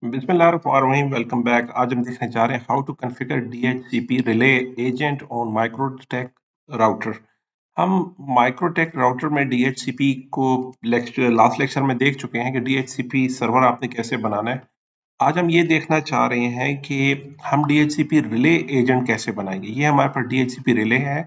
बिस्मिल्लाहिर्रहमानिर्रहीम। Welcome back. आज हम देखने जा रहे हैं how to configure DHCP relay agent on MikroTik router. हम माइक्रोटेक राउटर में DHCP को लास्ट लेक्चर में देख चुके हैं कि DHCP सर्वर आपने कैसे बनाना है। आज हम ये देखना चाह रहे हैं कि हम DHCP रिले एजेंट कैसे बनाएंगे। ये हमारे पास DHCP रिले है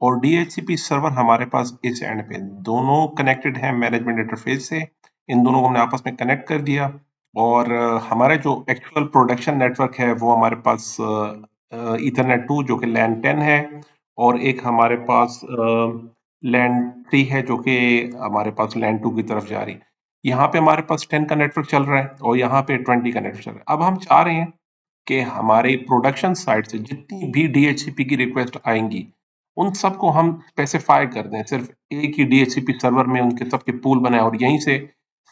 और DHCP सर्वर हमारे पास इस एंड पे दोनों कनेक्टेड हैं मैनेजमेंट इंटरफेस से। इन दोनों को हमने आपस में कनेक्ट कर दिया और हमारा जो एक्चुअल प्रोडक्शन नेटवर्क है वो हमारे पास ईथरनेट 2 जो कि लैन 10 है और एक हमारे पास लैन 3 है जो कि हमारे पास लैन 2 की तरफ जा रही है। यहाँ पे हमारे पास 10 का नेटवर्क चल रहा है और यहाँ पे 20 का नेटवर्क चल रहा है। अब हम चाह रहे हैं कि हमारे प्रोडक्शन साइड से जितनी भी DHCP की रिक्वेस्ट आएंगी उन सबको हम स्पेसिफाई कर दें, सिर्फ एक ही DHCP सर्वर में उनके सबके पूल बनाए और यहीं से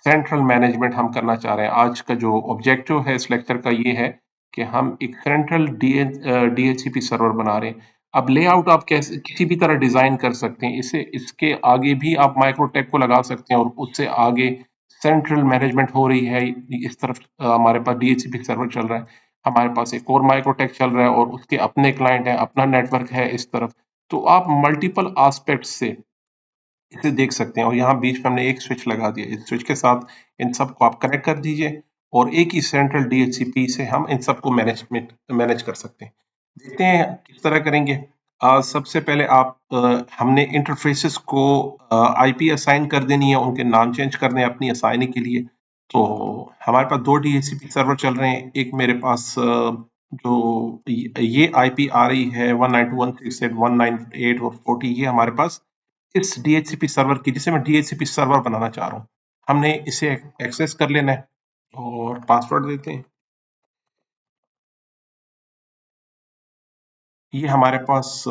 सेंट्रल मैनेजमेंट हम करना चाह रहे हैं। आज का जो ऑब्जेक्टिव है इस लेक्चर का ये है कि हम एक सेंट्रल DHCP सर्वर बना रहे हैं। अब लेआउट आप कैसे किसी भी तरह डिजाइन कर सकते हैं, इसे इसके आगे भी आप माइक्रोटेक को लगा सकते हैं और उससे आगे सेंट्रल मैनेजमेंट हो रही है। इस तरफ हमारे पास DHCP सर्वर चल रहा है, हमारे पास एक और माइक्रोटेक चल रहा है और उसके अपने क्लाइंट है, अपना नेटवर्क है इस तरफ। तो आप मल्टीपल एस्पेक्ट से इसे देख सकते हैं और यहाँ बीच में हमने एक स्विच लगा दिया। इस स्विच के साथ इन सबको आप कनेक्ट कर दीजिए और एक ही सेंट्रल DHCP से हम इन सबको मैनेज कर सकते हैं। देखते हैं किस तरह करेंगे। सबसे पहले हमने इंटरफेसेस को IP असाइन कर देनी है, उनके नाम चेंज करने हैं अपनी असाइनिंग के लिए। तो हमारे पास दो DHCP सर्वर चल रहे हैं। एक मेरे पास जो ये IP आ रही है 192.168.198 और 40, ये हमारे पास इस DHCP सर्वर की, जिसे मैं DHCP सर्वर बनाना चाह रहा हूँ, हमने इसे एक्सेस कर लेना है और पासवर्ड देते हैं। ये हमारे पास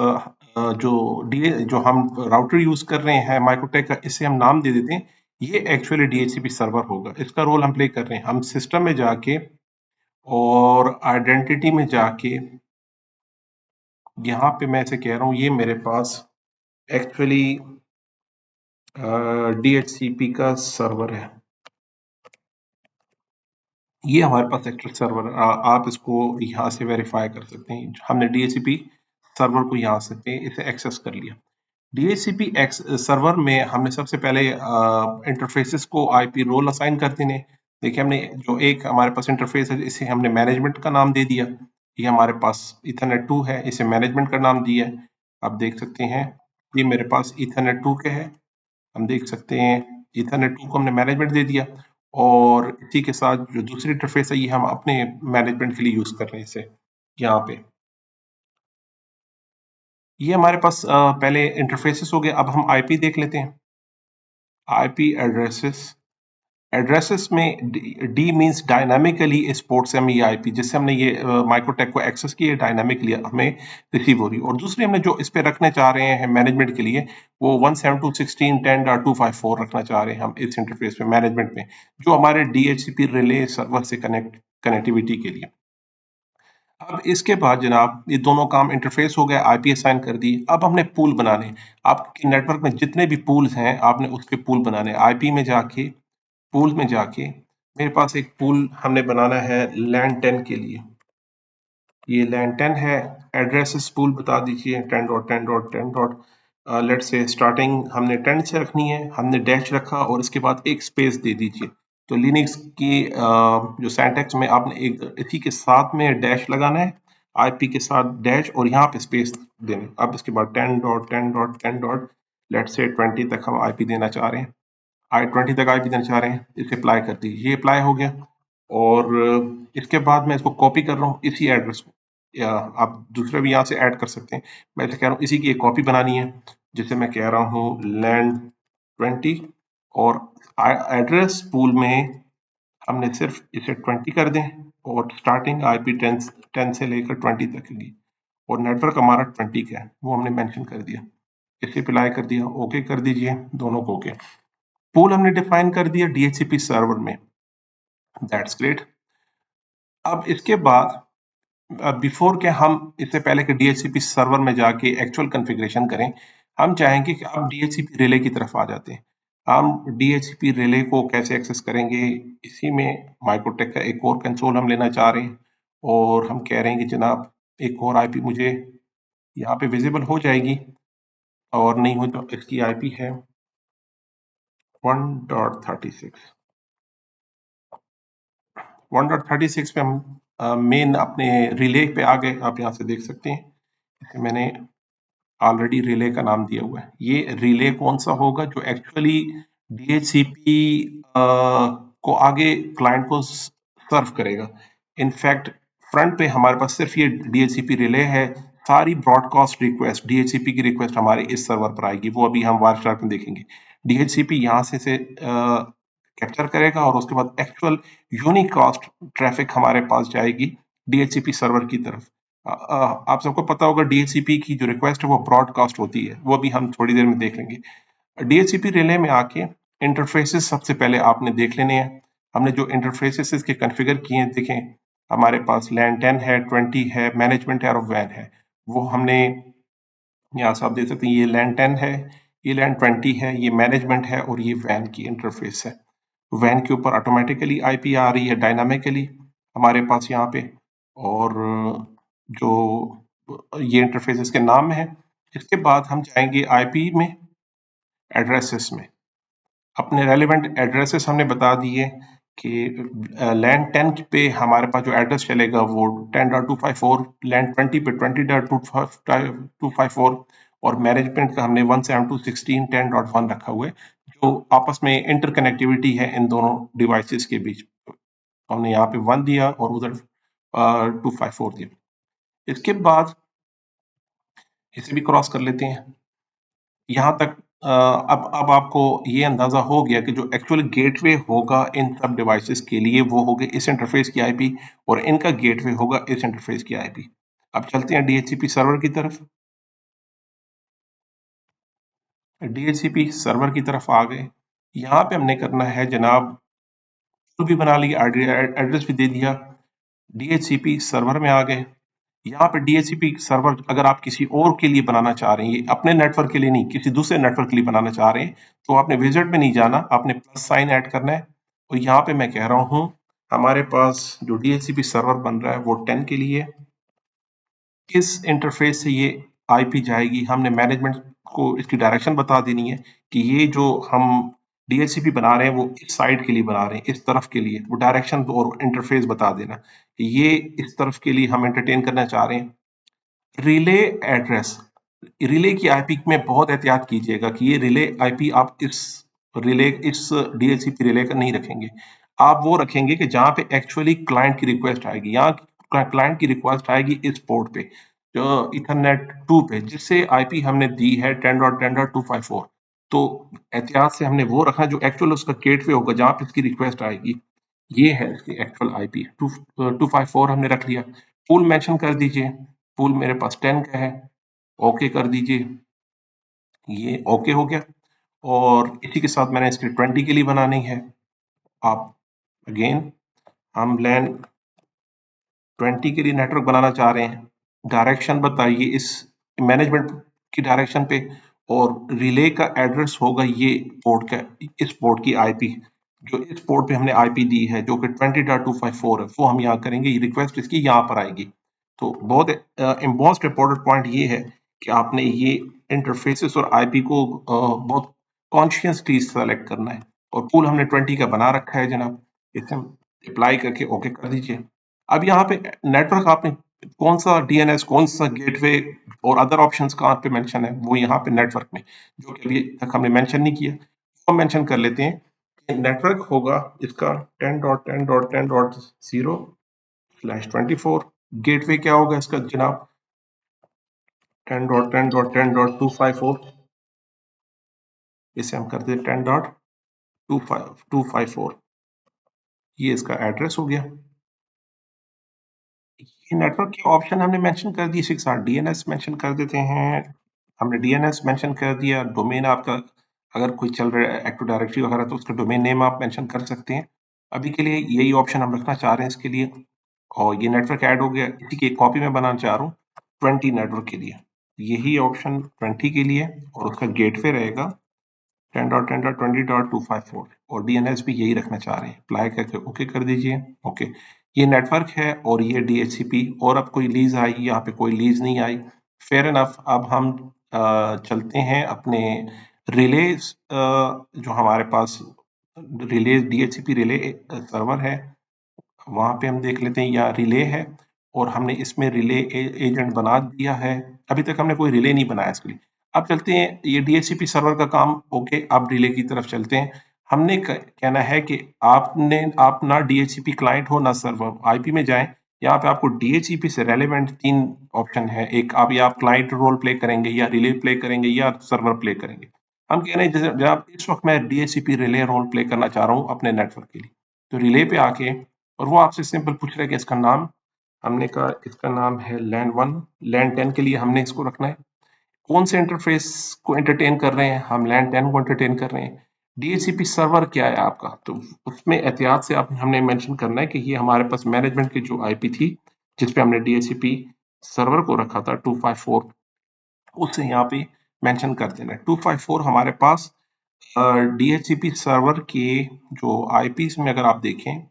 जो हम राउटर यूज कर रहे हैं माइक्रोटेक का, इसे हम नाम दे देते हैं। ये एक्चुअली DHCP सर्वर होगा। इसका रोल हम प्ले कर रहे हैं। हम सिस्टम में जाके और आइडेंटिटी में जाके यहाँ पे मैं इसे कह रहा हूँ, ये मेरे पास एक्चुअली DHCP का सर्वर है। ये हमारे पास एक्चुअल सर्वर, आप इसको यहाँ से वेरीफाई कर सकते हैं। हमने DHCP सर्वर को यहाँ से इसे एक्सेस कर लिया। DHCP सर्वर में हमने सबसे पहले इंटरफेसेस को IP रोल असाइन कर देने। देखिए, हमने जो एक हमारे पास इंटरफेस है इसे हमने मैनेजमेंट का नाम दे दिया। ये हमारे पास ईथरनेट 2 है, इसे मैनेजमेंट का नाम दिया है। आप देख सकते हैं ये मेरे पास ईथरनेट 2 के है। हम देख सकते हैं ईथरनेट 2 को हमने मैनेजमेंट दे दिया और इसी के साथ जो दूसरी इंटरफेस है ये हम अपने मैनेजमेंट के लिए यूज कर रहे हैं इसे यहाँ पे। ये हमारे पास पहले इंटरफेसेस हो गए। अब हम IP देख लेते हैं। IP एड्रेसेस में डी मीन्स डायनामिकली इस पोर्ट से हमें ये IP, जिससे हमने ये माइक्रोटेक को एक्सेस किया, डायनामिकली हमें रिसीव हो रही है। और दूसरी हमने जो इस पे रखने चाह रहे हैं मैनेजमेंट के लिए, वो 172.16.10.254 रखना चाह रहे हैं हम इस इंटरफेस पे मैनेजमेंट में, जो हमारे DHCP रिले सर्वर से कनेक्टिविटी के लिए। अब इसके बाद जनाब ये दोनों काम इंटरफेस हो गया, IP असाइन कर दी। अब हमने पूल बनाने हैं। आपके नेटवर्क में जितने भी पूल्स हैं आपने उसके पूल बनाने। IP में जाके पूल में जाके मेरे पास एक पूल हमने बनाना है लैन 10 के लिए। ये लैन 10 है। एड्रेसेस पूल बता दीजिए 10.10.10. लेट्स से स्टार्टिंग हमने 10 से रखनी है। हमने डैश रखा और इसके बाद एक स्पेस दे दीजिए। तो लिनक्स की जो सिंटैक्स में आपने एक इसी के साथ में डैश लगाना है, IP के साथ डैश और यहाँ पे स्पेस देना। अब इसके बाद 10.10.10. लेट्स से 20 तक हम IP देना चाह रहे हैं। I20 तक IP देना चाह रहे हैं, इसे अप्लाई कर दीजिए। ये अप्लाई हो गया और इसके बाद मैं इसको कॉपी कर रहा हूँ इसी एड्रेस को, या आप दूसरे भी यहाँ से ऐड कर सकते हैं। मैं इसे कह रहा हूँ इसी की एक कॉपी बनानी है, जिसे मैं कह रहा हूँ लैंड 20 और एड्रेस पूल में हमने सिर्फ इसे 20 कर दें और स्टार्टिंग IP 10 से लेकर 20 तक की और नेटवर्क हमारा 20 का है वो हमने मेंशन कर दिया। इसे अप्लाई कर दिया, ओके कर दीजिए दोनों को। ओके, पूल हमने डिफाइन कर दिया DHCP सर्वर में। That's great. अब इसके बाद बिफोर के हम इससे पहले कि DHCP सर्वर में जाके एक्चुअल कॉन्फ़िगरेशन करें, हम चाहेंगे कि अब DHCP रिले की तरफ आ जाते हैं। हम DHCP रिले को कैसे एक्सेस करेंगे, इसी में माइक्रोटेक का एक और कंसोल हम लेना चाह रहे हैं और हम कह रहे हैं कि जनाब एक और आईपी मुझे यहाँ पे विजिबल हो जाएगी, और नहीं हो तो इसकी आईपी है 1.36। 1.36 पे हम मेन अपने रिले पे आ गए। आप यहाँ से देख सकते हैं, इसे मैंने ऑलरेडी रिले का नाम दिया हुआ है। ये रिले कौन सा होगा जो एक्चुअली DHCP को आगे क्लाइंट को सर्व करेगा। इनफैक्ट फ्रंट पे हमारे पास सिर्फ ये DHCP रिले है। सारी ब्रॉडकास्ट रिक्वेस्ट, DHCP की रिक्वेस्ट हमारे इस सर्वर पर आएगी, वो अभी हम वायरस्टार में देखेंगे। DHCP यहाँ से कैप्चर करेगा और उसके बाद एक्चुअल यूनिकास्ट ट्रैफिक हमारे पास जाएगी DHCP सर्वर की तरफ। आप सबको पता होगा DHCP की जो रिक्वेस्ट है वो ब्रॉडकास्ट होती है, वो भी हम थोड़ी देर में देख लेंगे। DHCP रिले में आके इंटरफेसेस सबसे पहले आपने देख लेने हैं। हमने जो इंटरफेसेस इसके कॉन्फ़िगर किए हैं, देखें हमारे पास लैन 10 है, 20 है, मैनेजमेंट है और वैन है। वो हमने यहाँ से आप देख सकते हैं, ये लैन 10 है, ये लैन 20 है, ये मैनेजमेंट है और ये वैन की इंटरफेस है। वैन के ऊपर ऑटोमेटिकली आईपी आ रही है डायनामिकली हमारे पास यहाँ पे, और जो ये इंटरफेस के नाम है। इसके बाद हम जाएंगे आईपी में, एड्रेसेस में। अपने रेलिवेंट एड्रेसेस हमने बता दिए कि लैन 10 पे हमारे पास जो एड्रेस चलेगा वो 10.254, लैन 20 पे 20.254 और मैनेजमेंट का हमने 172.16.10.1 रखा हुआ है, जो आपस में इंटरकनेक्टिविटी है इन दोनों डिवाइसेस के बीच। हमने यहाँ पे 1 दिया और उधर 254 दिया। इसके बाद इसे भी क्रॉस कर लेते हैं। यहाँ तक अब आपको ये अंदाजा हो गया कि जो एक्चुअल गेटवे होगा इन सब डिवाइसेस के लिए वो होगा इस इंटरफेस की आईपी, और इनका गेटवे होगा इस इंटरफेस की आईपी। अब चलते हैं DHCP सर्वर की तरफ। DHCP सर्वर की तरफ आ गए। यहाँ पे हमने करना है जनाब, भी बना लिया, एड्रेस भी दे दिया, DHCP सर्वर में आ गए। यहाँ पे DHCP सर्वर अगर आप किसी और के लिए बनाना चाह रहे हैं, ये अपने नेटवर्क के लिए नहीं, किसी दूसरे नेटवर्क के लिए बनाना चाह रहे हैं, तो आपने विजिट में नहीं जाना, आपने प्लस साइन ऐड करना है। और यहाँ पे मैं कह रहा हूँ हमारे पास जो DHCP सर्वर बन रहा है वो 10 के लिए, इस इंटरफेस से ये आईपी जाएगी। हमने मैनेजमेंट को इसकी डायरेक्शन बता देनी है कि ये जो हम DHCP बना रहे हैं वो इस साइड के लिए बना रहे हैं, इस तरफ के लिए, वो डायरेक्शन और इंटरफेस बता देना कि ये इस तरफ के लिए हम एंटरटेन करना चाह रहे हैं। रिले एड्रेस, रिले की आईपी में बहुत एहतियात कीजिएगा कि ये रिले आईपी आप इस DHCP रिले का नहीं रखेंगे। आप वो रखेंगे कि जहाँ पे एक्चुअली क्लाइंट की रिक्वेस्ट आएगी। यहाँ क्लाइंट की रिक्वेस्ट आएगी इस पोर्ट पे, जो इथरनेट 2 पे, जिससे आईपी हमने दी है 10.10.254। तो एहतियात से हमने वो रखना जो एक्चुअल उसका गेटवे होगा जहाँ पे इसकी रिक्वेस्ट आएगी। ये है इसकी एक्चुअल आईपी 254 हमने रख लिया। पूल मेंशन कर दीजिए, पूल मेरे पास 10 का है, ओके कर दीजिए, ये ओके हो गया। और इसी के साथ मैंने इसके 20 के लिए बनानी है। आप अगेन हम लैन 20 के लिए नेटवर्क बनाना चाह रहे हैं, डायरेक्शन बताइए इस मैनेजमेंट की डायरेक्शन पे, और रिले का एड्रेस होगा ये पोर्ट का, इस पोर्ट की आईपी, जो इस पोर्ट पे हमने आईपी दी है जो कि 20.254 है, वो हम यहाँ करेंगे, ये रिक्वेस्ट इसकी यहाँ पर आएगी। तो बहुत मोस्ट इम्पोर्टेंट पॉइंट ये है कि आपने ये इंटरफेसेस और आईपी को बहुत कॉन्शियसली सेलेक्ट करना है। और पूल हमने 20 का बना रखा है जनाब, इसे हम अप्लाई करके ओके कर दीजिए। अब यहाँ पे नेटवर्क आपने कौन सा DNS, कौन सा गेटवे और अदर ऑप्शंस कहाँ पे मेंशन है, वो यहाँ पे नेटवर्क में, जो कि अभी तक हमने मेंशन नहीं किया, वो मेंशन कर लेते हैं। नेटवर्क होगा इसका 10.10.10.0/24। गेटवे क्या होगा इसका जनाब, 10.10.10.254। इसे हम करते हैं 10.254। ये इसका एड्रेस हो गया। ये नेटवर्क के ऑप्शन हमने मेंशन कर दिए, 6 DNS मेंशन कर देते हैं। हमने DNS मेंशन कर दिया। डोमेन आपका अगर कोई चल रहा है एक्टिव डायरेक्टरी वगैरह, तो उसका डोमेन नेम आप मेंशन कर सकते हैं। अभी के लिए यही ऑप्शन हम रखना चाह रहे हैं इसके लिए। और ये नेटवर्क ऐड हो गया, इसी की एक कॉपी मैं बनाना चाह रहा हूँ 20 नेटवर्क के लिए। यही ऑप्शन 20 के लिए, और उसका गेटवे रहेगा 10.10.20.254 और डीएनएस भी यही रखना चाह रहे हैं। अप्लाई करके ओके कर दीजिए। ओके, ये नेटवर्क है और ये डीएचसीपी, और अब कोई लीज आई, यहाँ पे कोई लीज नहीं आई। Fair enough. अब हम चलते हैं अपने रिले, जो हमारे पास रिले डीएचसीपी रिले सर्वर है, वहां पे हम देख लेते हैं। यहाँ रिले है और हमने इसमें रिले एजेंट बना दिया है। अभी तक हमने कोई रिले नहीं बनाया इसके लिए। अब चलते हैं, ये डीएचसीपी सर्वर का काम ओके, अब रिले की तरफ चलते हैं। हमने कहना है कि आप ना डीएचसीपी क्लाइंट हो ना सर्वर, आईपी में जाएं। यहाँ पे आपको डीएचसीपी से रेलेवेंट 3 ऑप्शन है। एक आप, या आप क्लाइंट रोल प्ले करेंगे, या रिले प्ले करेंगे, या सर्वर प्ले करेंगे। हम कह रहे हैं जैसे जनाब इस वक्त मैं डीएचसीपी रिले रोल प्ले करना चाह रहा हूँ अपने नेटवर्क के लिए, तो रिले पे आके, और वो आपसे सिंपल पूछ रहा है कि इसका नाम, हमने कहा इसका नाम है लैंड 1। लैंड 10 के लिए हमने इसको रखना है। कौन से इंटरफेस को एंटरटेन कर रहे हैं, हम लैंड 10 को एंटरटेन कर रहे हैं। डीएचसीपी सर्वर क्या है आपका, तो उसमें एहतियात से आप हमने मेंशन करना है कि ये हमारे पास मैनेजमेंट की जो आईपी थी, जिसपे हमने डीएचसीपी सर्वर को रखा था 254, उससे यहाँ पे मेंशन कर देना है 254। हमारे पास डीएचसीपी सर्वर के जो आईपीस में अगर आप देखें,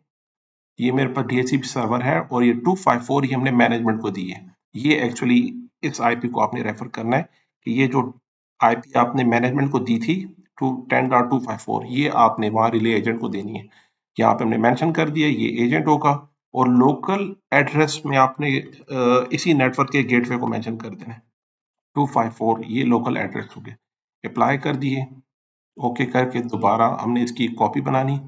ये मेरे पास डीएचसीपी सर्वर है और ये 254 ही हमने मैनेजमेंट को दी है। ये एक्चुअली इस आईपी को आपने रेफर करना है कि ये जो आईपी आपने मैनेजमेंट को दी थी 10.254, ये आपने वहां रिले एजेंट को देनी है। यहाँ पे हमने मेंशन कर दिया ये एजेंट होगा, और लोकल एड्रेस में आपने इसी नेटवर्क के गेटवे को मेंशन कर देना है 254, ये लोकल एड्रेस हो गया। अप्लाई कर दिए, ओके करके दोबारा हमने इसकी कॉपी बनानी,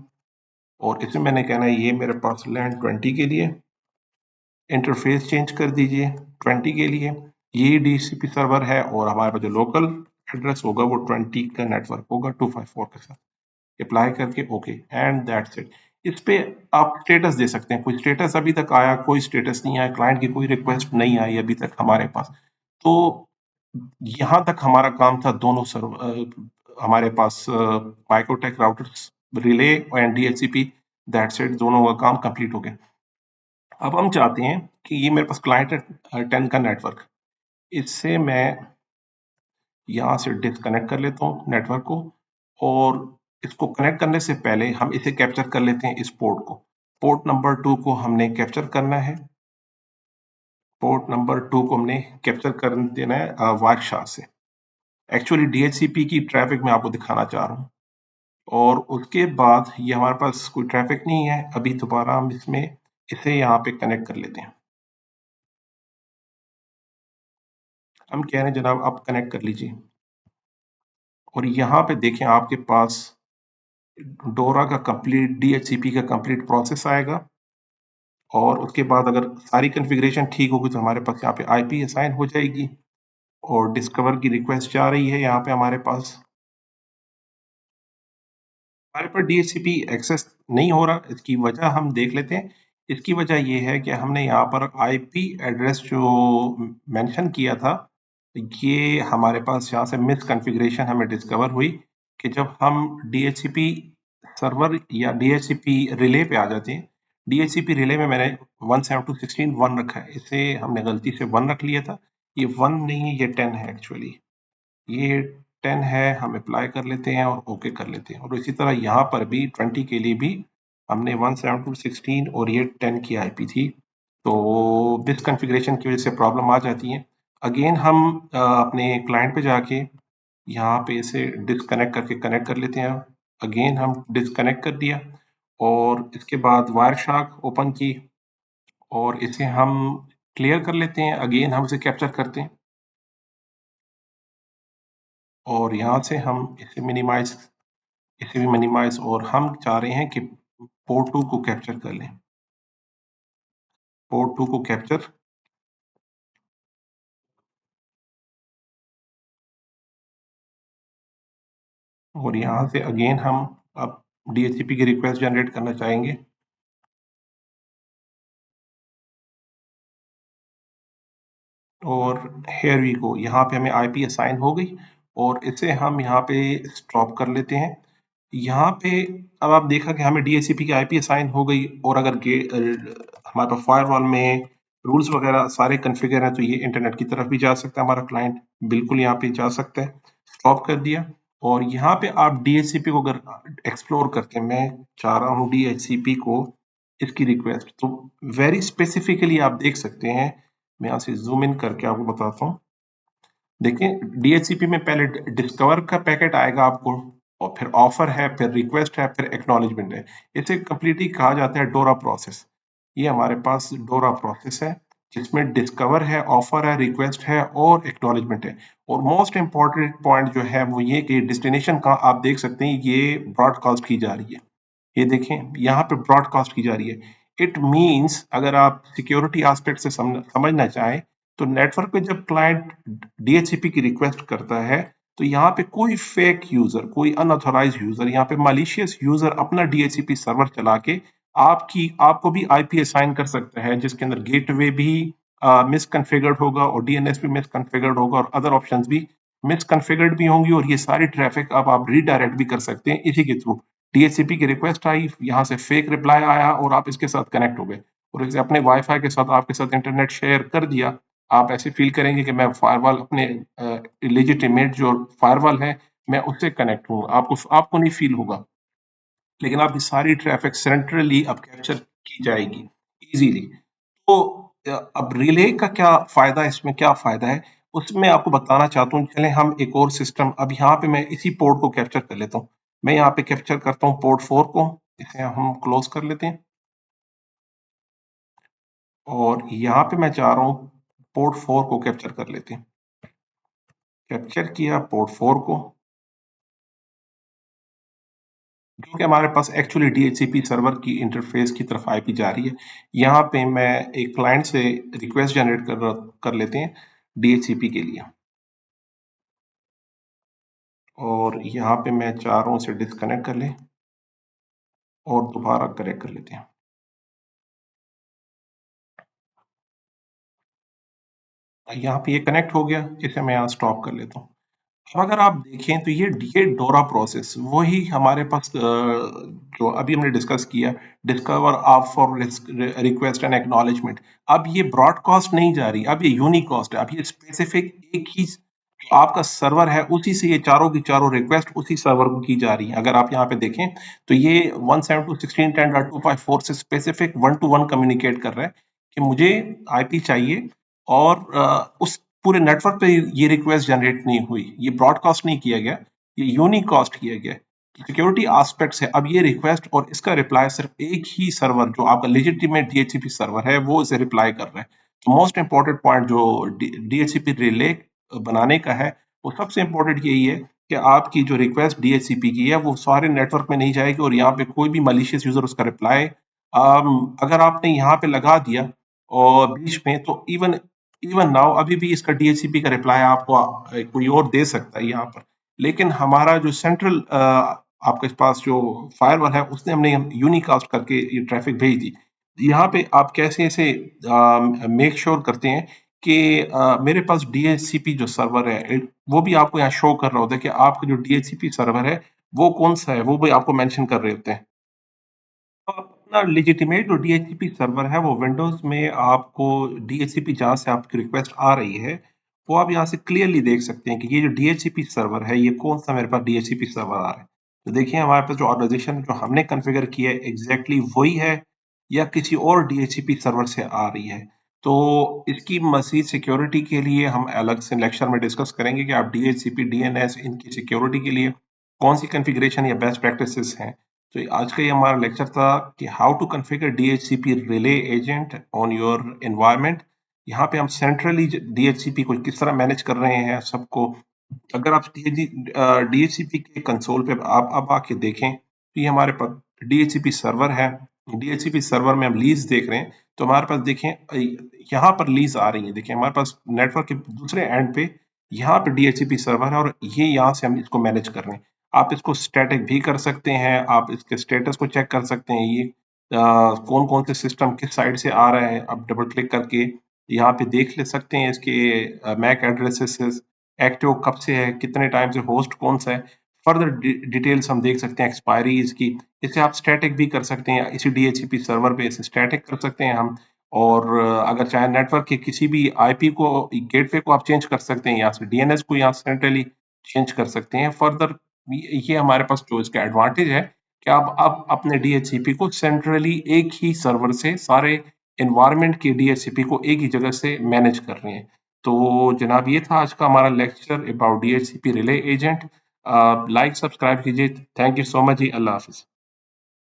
और इसमें मैंने कहना है ये मेरे पास लैंड 20 के लिए इंटरफेस चेंज कर दीजिए 20 के लिए। ये डीसीपी सर्वर है और हमारे पास जो लोकल एड्रेस होगा वो 20 का नेटवर्क होगा 254 के साथ। अप्लाई करके ओके, एंड दैट्स इट। इस पे आप स्टेटस दे सकते हैं, कोई स्टेटस अभी तक आया, कोई स्टेटस नहीं आया, क्लाइंट की कोई रिक्वेस्ट नहीं आई अभी तक हमारे पास। तो यहाँ तक हमारा काम था। दोनों सर्वर हमारे पास MikroTik routers relay and DHCP, that's it, दोनों का काम कंप्लीट हो गया। अब हम चाहते हैं कि ये मेरे पास क्लाइंट है 10 का नेटवर्क, इससे मैं यहाँ से डिस्कनेक्ट कर लेता हूँ नेटवर्क को, और इसको कनेक्ट करने से पहले हम इसे कैप्चर कर लेते हैं, इस पोर्ट को। पोर्ट नंबर 2 को हमने कैप्चर करना है, पोर्ट नंबर 2 को हमने कैप्चर कर देना है वार्कशाह से। एक्चुअली डीएचसीपी की ट्रैफिक मैं आपको दिखाना चाह रहा हूँ, और उसके बाद ये हमारे पास कोई ट्रैफिक नहीं है अभी। दोबारा हम इसमें इसे यहाँ पे कनेक्ट कर लेते हैं। हम कह रहे हैं जनाब आप कनेक्ट कर लीजिए, और यहाँ पे देखें आपके पास डोरा का कंप्लीट डीएचसीपी का कंप्लीट प्रोसेस आएगा, और उसके बाद अगर सारी कॉन्फ़िगरेशन ठीक होगी तो हमारे पास यहाँ पे आईपी असाइन हो जाएगी, और डिस्कवर की रिक्वेस्ट जा रही है यहाँ पे हमारे पास डीएचसीपी एक्सेस नहीं हो रहा। इसकी वजह हम देख लेते हैं। इसकी वजह ये है कि हमने यहाँ पर आईपी एड्रेस जो मेंशन किया था, ये हमारे पास यहाँ से मिस कॉन्फ़िगरेशन हमें डिस्कवर हुई कि जब हम डीएचसीपी सर्वर या डीएचसीपी रिले पे आ जाते हैं, डीएचसीपी रिले में मैंने 172.16.1 रखा है, इसे हमने गलती से 1 रख लिया था। ये 1 नहीं है, ये 10 है एक्चुअली, ये 10 है। हम अप्लाई कर लेते हैं और ओके कर लेते हैं, और इसी तरह यहाँ पर भी 20 के लिए भी हमने 172.16 और ये 10 की आईपी थी, तो डिस कॉन्फ़िगरेशन की वजह से प्रॉब्लम आ जाती है। अगेन हम अपने क्लाइंट पे जाके यहाँ पे इसे डिस्कनेक्ट करके कनेक्ट कर लेते हैं। अगेन हम डिस्कनेक्ट कर दिया, और इसके बाद वायरशार्क ओपन की, और इसे हम क्लियर कर लेते हैं। अगेन हम इसे कैप्चर करते हैं, और यहाँ से हम इसे भी मिनिमाइज, और हम चाह रहे हैं कि पोर्ट 2 को कैप्चर कर लें। पोर्ट 2 को कैप्चर, और यहाँ से अगेन हम अब डीएचसीपी की रिक्वेस्ट जनरेट करना चाहेंगे, और हेयर वी गो। यहाँ पे हमें आईपी असाइन हो गई, और इसे हम यहाँ पे स्टॉप कर लेते हैं। यहाँ पे अब आप देखा कि हमें डीएचसीपी की आईपी असाइन हो गई, और अगर हमारे पास फायरवॉल में रूल्स वगैरह सारे कॉन्फ़िगर हैं, तो ये इंटरनेट की तरफ भी जा सकता है, हमारा क्लाइंट बिल्कुल यहाँ पे जा सकता है। स्टॉप कर दिया, और यहाँ पे आप DHCP को अगर एक्सप्लोर करके मैं चाह रहा हूँ DHCP को इसकी रिक्वेस्ट, तो वेरी स्पेसिफिकली आप देख सकते हैं। मैं यहाँ से जूम इन करके आपको बताता हूँ। देखिए DHCP में पहले डिस्कवर का पैकेट आएगा आपको, और फिर ऑफर है, फिर रिक्वेस्ट है, फिर एक्नॉलेजमेंट है। इसे कंप्लीटली कहा जाता है डोरा प्रोसेस। ये हमारे पास डोरा प्रोसेस है जिसमें डिस्कवर है, ऑफर है, रिक्वेस्ट है और एक्नॉलेजमेंट है। और मोस्ट इंपॉर्टेंट पॉइंट जो है वो ये कि डेस्टिनेशन का आप देख सकते हैं ये ब्रॉडकास्ट की जा रही है। ये देखें यहाँ पे ब्रॉडकास्ट की जा रही है। इट मीन्स अगर आप सिक्योरिटी एस्पेक्ट से समझना चाहें, तो नेटवर्क पे जब क्लाइंट DHCP की रिक्वेस्ट करता है, तो यहाँ पे कोई फेक यूजर, कोई अनऑथोराइज यूजर, यहाँ पे मालिशियस यूजर अपना DHCP सर्वर चला के आपको भी IP असाइन कर सकता है, जिसके अंदर गेटवे भी मिसकॉन्फ़िगर्ड होगा और DNS भी मिसकॉन्फ़िगर्ड होगा और अदर ऑप्शंस भी मिसकॉन्फ़िगर्ड भी होंगी, और ये सारी ट्रैफिक अब आप रीडायरेक्ट भी कर सकते हैं इसी के थ्रू। DHCP की रिक्वेस्ट आई, यहाँ से फेक रिप्लाई आया और आप इसके साथ कनेक्ट हो गए, और इसे अपने वाईफाई के साथ आपके साथ इंटरनेट शेयर कर दिया। आप ऐसे फील करेंगे कि मैं फायरवॉल अपने लेजिटिमेट जो फायरवॉल है मैं उससे कनेक्ट हूँ, आपको आपको नहीं फील होगा। लेकिन आपकी सारी ट्रैफिक सेंट्रली अब कैप्चर की जाएगी इजीली। तो अब रिले का क्या फायदा, इसमें क्या फायदा है उसमें आपको बताना चाहता हूँ। चले हम एक और सिस्टम, अब यहाँ पे मैं इसी पोर्ट को कैप्चर कर लेता हूँ। मैं यहाँ पे कैप्चर करता हूँ पोर्ट 4 को, इसे हम क्लोज कर लेते हैं। और यहाँ पे मैं चाह रहा हूँ पोर्ट 4 को कैप्चर कर लेते हैं। कैप्चर किया पोर्ट 4 को, जो कि हमारे पास एक्चुअली DHCP सर्वर की इंटरफेस की तरफ IP जा रही है। यहाँ पे मैं एक क्लाइंट से रिक्वेस्ट जनरेट कर लेते हैं DHCP के लिए, और यहाँ पे मैं चाह रहा हूँ इसे डिस्कनेक्ट कर लें और दोबारा कनेक्ट कर लेते हैं। यहाँ पे ये कनेक्ट हो गया, इसे मैं यहाँ स्टॉप कर लेता हूँ। अब अगर आप देखें तो ये डोरा प्रोसेस वही हमारे पास जो अभी हमने डिस्कस किया, डिस्कवर आप फॉर रिक्वेस्ट एंड एक्नॉलेजमेंट। अब ये ब्रॉडकास्ट नहीं जा रही, अब ये यूनिकास्ट है। अब ये स्पेसिफिक एक ही जो आपका सर्वर है उसी से ये चारों की चारों रिक्वेस्ट उसी सर्वर को की जा रही है। अगर आप यहाँ पे देखें तो ये 172.16.10.254 से specific one two one communicate कर रहा है कि मुझे IP चाहिए, और उस पूरे नेटवर्क पे ये रिक्वेस्ट जनरेट नहीं हुई, ये ब्रॉडकास्ट नहीं किया गया, ये यूनिकास्ट किया गया। सिक्योरिटी एस्पेक्ट्स है, अब ये रिक्वेस्ट और इसका रिप्लाई सिर्फ एक ही सर्वर जो आपका लेजिटिमेट DHCP सर्वर है वो इसे रिप्लाई कर रहा है। तो मोस्ट इंपॉर्टेंट पॉइंट जो DHCP रिले बनाने का है, वो सबसे इंपॉर्टेंट यही है कि आपकी जो रिक्वेस्ट DHCP की है वो सारे नेटवर्क में नहीं जाएगी, और यहाँ पे कोई भी मलिशियस यूजर उसका रिप्लाई अगर आपने यहाँ पे लगा दिया और बीच में, तो इवन इवन नाउ अभी भी इसका DHCP का रिप्लाई आपको कोई और दे सकता है यहाँ पर। लेकिन हमारा जो सेंट्रल आपके पास जो फायरवॉल है उसने हमने यूनिकास्ट करके ये ट्रैफिक भेज दी। यहाँ पे आप कैसे इसे मेक श्योर करते हैं कि मेरे पास DHCP जो सर्वर है वो भी आपको यहाँ शो कर रहा होता है कि आपका जो DHCP सर्वर है वो कौन सा है, वो भी आपको मेंशन कर रहे होते हैं। तो अपना लेजिटिमेट जो DHCP सर्वर है वो विंडोज में आपको DHCP जहाँ से आपकी रिक्वेस्ट आ रही है वो आप यहाँ से क्लियरली देख सकते हैं कि ये जो DHCP सर्वर है ये कौन सा मेरे पास DHCP सर्वर आ रहा है। तो देखिए हमारे पास जो ऑर्गेनाइजेशन जो हमने कॉन्फ़िगर किया है एग्जैक्टली वही है या किसी और DHCP सर्वर से आ रही है। तो इसकी मज़ीद सिक्योरिटी के लिए हम अलग से लेक्चर में डिस्कस करेंगे कि आप DHCP DNS इनकी सिक्योरिटी के लिए कौन सी कॉन्फ़िगरेशन या बेस्ट प्रैक्टिसेस हैं। तो आज का ये हमारा लेक्चर था कि how to configure DHCP relay agent on your environment. यहाँ पे हम सेंट्रली DHCP को किस तरह मैनेज कर रहे हैं सबको। अगर आप DHCP के कंसोल पे आप अब आके देखें तो ये हमारे पास DHCP सर्वर है। DHCP सर्वर में हम लीज देख रहे हैं, तो हमारे पास देखें यहाँ पर लीज आ रही है। देखिए हमारे पास नेटवर्क के दूसरे एंड पे यहाँ पे DHCP सर्वर है और ये यहाँ से हम इसको मैनेज कर रहे हैं। आप इसको स्टैटिक भी कर सकते हैं, आप इसके स्टेटस को चेक कर सकते हैं, ये कौन कौन से सिस्टम किस साइड से आ रहे हैं। आप डबल क्लिक करके यहाँ पे देख ले सकते हैं इसके मैक एड्रेसेस एक्टिव कब से है, कितने टाइम से, होस्ट कौन सा है। फर्दर डिटेल्स हम देख सकते हैं एक्सपायरी इसकी। इसे आप स्टैटिक भी कर सकते हैं, इसी DHCP सर्वर पे इसे स्टैटिक कर सकते हैं हम। और अगर चाहे नेटवर्क के किसी भी IP को, गेटवे को आप चेंज कर सकते हैं, यहाँ से DNS को यहाँ सेंट्रली चेंज कर सकते हैं। फर्दर ये हमारे पास जो इसका एडवांटेज है कि आप अपने डीएचसीपी को सेंट्रली एक ही सर्वर से सारे एनवायरनमेंट के डीएचसीपी को एक ही जगह से मैनेज कर रहे हैं। तो जनाब ये था आज का हमारा lecture about DHCP relay agent. Like subscribe कीजिए। Thank you so much ji. Allah Hafiz.